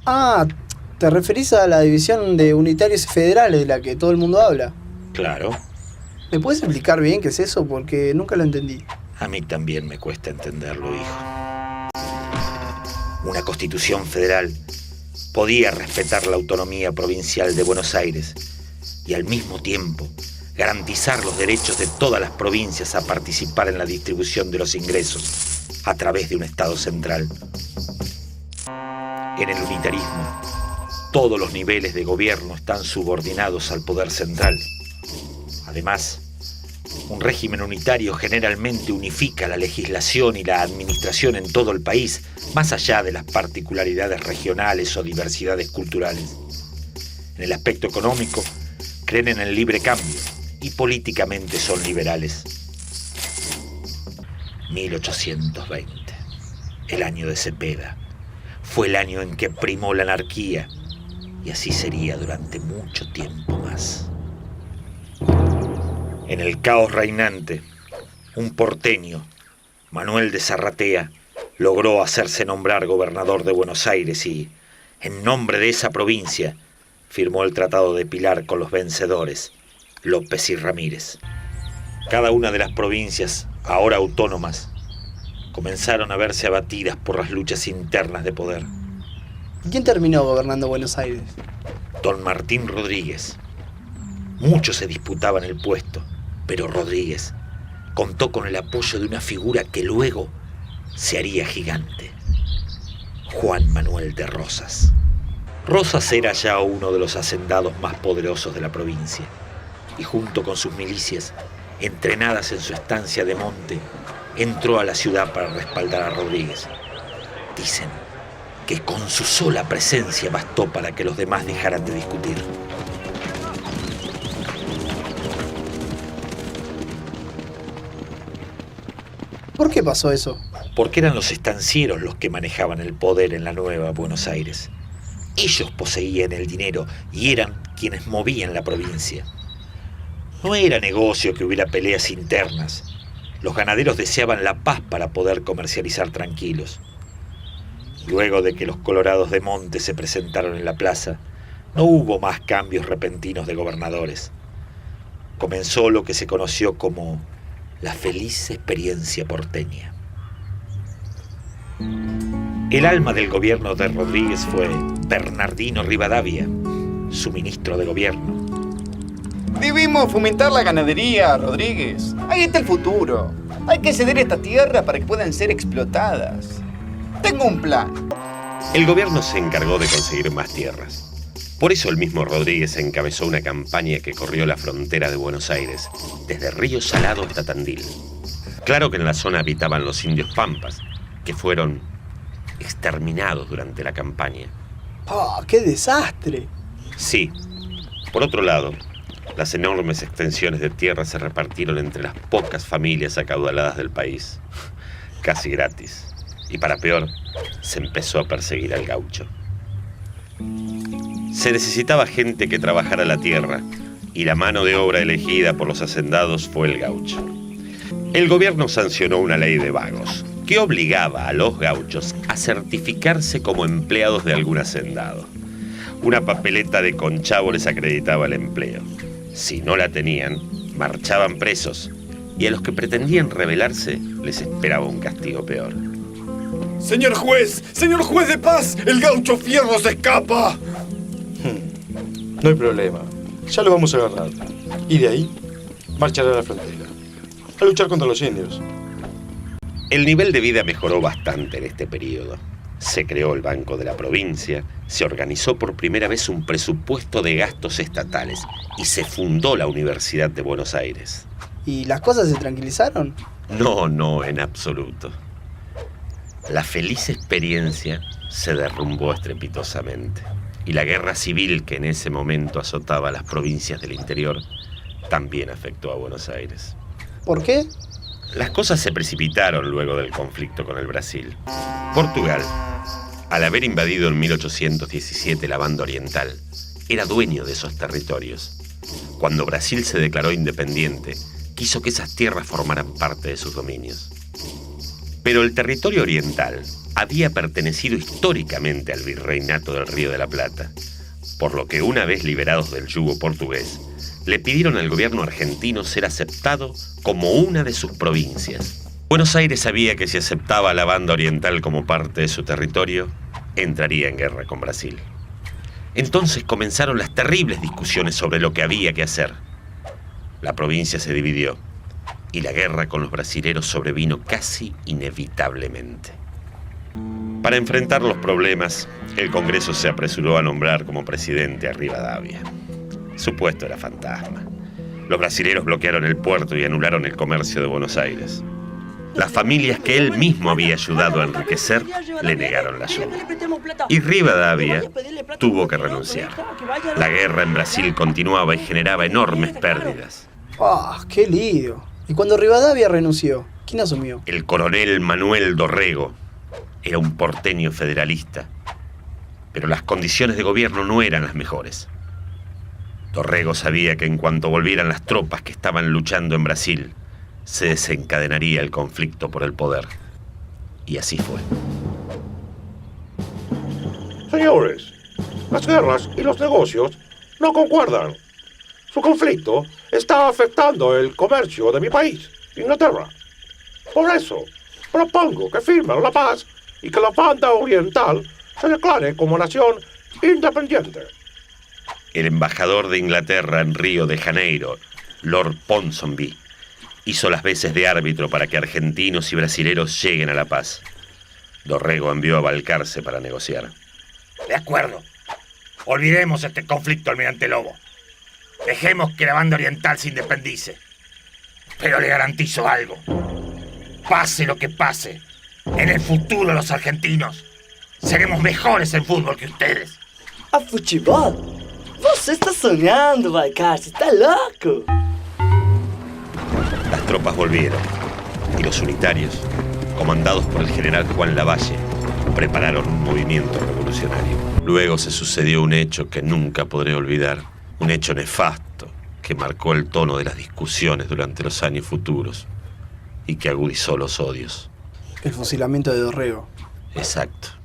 Ah, ¿te referís a la división de unitarios federales de la que todo el mundo habla? Claro, ¿Me puedes explicar bien qué es eso? Porque nunca lo entendí. a mí también me cuesta entenderlo, hijo. Una constitución federal podía respetar la autonomía provincial de Buenos Aires y al mismo tiempo garantizar los derechos de todas las provincias a participar en la distribución de los ingresos a través de un Estado central. En el unitarismo, todos los niveles de gobierno están subordinados al poder central. Además, un régimen unitario generalmente unifica la legislación y la administración en todo el país, más allá de las particularidades regionales o diversidades culturales. En el aspecto económico, creen en el libre cambio y políticamente son liberales. 1820, el año de Cepeda, fue el año en que primó la anarquía y así sería durante mucho tiempo más. En el caos reinante, un porteño, Manuel de Zarratea, logró hacerse nombrar gobernador de Buenos Aires y, en nombre de esa provincia, firmó el Tratado de Pilar con los vencedores, López y Ramírez. Cada una de las provincias, ahora autónomas, comenzaron a verse abatidas por las luchas internas de poder. ¿Quién terminó gobernando Buenos Aires? Don Martín Rodríguez. Muchos se disputaban el puesto, pero Rodríguez contó con el apoyo de una figura que luego se haría gigante: Juan Manuel de Rosas. Rosas era ya uno de los hacendados más poderosos de la provincia y junto con sus milicias, entrenadas en su estancia de monte, entró a la ciudad para respaldar a Rodríguez. Dicen que con su sola presencia bastó para que los demás dejaran de discutir. ¿Por qué pasó eso? Porque eran los estancieros los que manejaban el poder en la Nueva Buenos Aires. Ellos poseían el dinero y eran quienes movían la provincia. No era negocio que hubiera peleas internas. Los ganaderos deseaban la paz para poder comercializar tranquilos. Luego de que los colorados de monte se presentaron en la plaza, no hubo más cambios repentinos de gobernadores. Comenzó lo que se conoció como la feliz experiencia porteña. El alma del gobierno de Rodríguez fue Bernardino Rivadavia, su ministro de gobierno. Debemos fomentar la ganadería, Rodríguez. Ahí está el futuro. Hay que ceder esta tierra para que puedan ser explotadas. Tengo un plan. El gobierno se encargó de conseguir más tierras. Por eso el mismo Rodríguez encabezó una campaña que corrió la frontera de Buenos Aires, desde Río Salado hasta Tandil. Claro que en la zona habitaban los indios pampas, que fueron exterminados durante la campaña. ¡Oh, qué desastre! Sí. Por otro lado, las enormes extensiones de tierra se repartieron entre las pocas familias acaudaladas del país, casi gratis. Y para peor, se empezó a perseguir al gaucho. Se necesitaba gente que trabajara la tierra, y la mano de obra elegida por los hacendados fue el gaucho. El gobierno sancionó una ley de vagos que obligaba a los gauchos a certificarse como empleados de algún hacendado. Una papeleta de conchavo les acreditaba el empleo. Si no la tenían, marchaban presos, y a los que pretendían rebelarse les esperaba un castigo peor. ¡Señor juez de paz! ¡El gaucho Fierro se escapa! No hay problema. Ya lo vamos a agarrar. Y de ahí, marchará a la frontera. A luchar contra los indios. El nivel de vida mejoró bastante en este periodo. Se creó el Banco de la Provincia, se organizó por primera vez un presupuesto de gastos estatales y se fundó la Universidad de Buenos Aires. ¿Y las cosas se tranquilizaron? No, en absoluto. La feliz experiencia se derrumbó estrepitosamente. Y la guerra civil que en ese momento azotaba a las provincias del interior también afectó a Buenos Aires. ¿Por qué? Las cosas se precipitaron luego del conflicto con el Brasil. Portugal, al haber invadido en 1817 la banda oriental, era dueño de esos territorios. Cuando Brasil se declaró independiente, quiso que esas tierras formaran parte de sus dominios. Pero el territorio oriental había pertenecido históricamente al virreinato del Río de la Plata, por lo que una vez liberados del yugo portugués, le pidieron al gobierno argentino ser aceptado como una de sus provincias. Buenos Aires sabía que si aceptaba a la banda oriental como parte de su territorio, entraría en guerra con Brasil. Entonces comenzaron las terribles discusiones sobre lo que había que hacer. La provincia se dividió y la guerra con los brasileros sobrevino casi inevitablemente. Para enfrentar los problemas, el Congreso se apresuró a nombrar como presidente a Rivadavia. Su puesto era fantasma. Los brasileros bloquearon el puerto y anularon el comercio de Buenos Aires. Las familias que él mismo había ayudado a enriquecer le negaron la ayuda. Y Rivadavia tuvo que renunciar. La guerra en Brasil continuaba y generaba enormes pérdidas. ¡Ah, qué lío! ¿Y cuando Rivadavia renunció, quién asumió? El coronel Manuel Dorrego era un porteño federalista, pero las condiciones de gobierno no eran las mejores. Dorrego sabía que en cuanto volvieran las tropas que estaban luchando en Brasil, se desencadenaría el conflicto por el poder. Y así fue. Señores, las guerras y los negocios no concuerdan. Su conflicto está afectando el comercio de mi país, Inglaterra. Por eso, propongo que firmen la paz y que la banda oriental se declare como nación independiente. El embajador de Inglaterra en Río de Janeiro, Lord Ponsonby, hizo las veces de árbitro para que argentinos y brasileros lleguen a la paz. Dorrego envió a Balcarce para negociar. De acuerdo. Olvidemos este conflicto, almirante Lobo. Dejemos que la banda oriental se independice. Pero le garantizo algo. Pase lo que pase, en el futuro los argentinos seremos mejores en fútbol que ustedes. A futebol? Você está sonhando, Balcarce, está loco. Las tropas volvieron y los unitarios, comandados por el general Juan Lavalle, prepararon un movimiento revolucionario. Luego se sucedió un hecho que nunca podré olvidar, un hecho nefasto que marcó el tono de las discusiones durante los años futuros y que agudizó los odios. El fusilamiento de Dorrego. Exacto.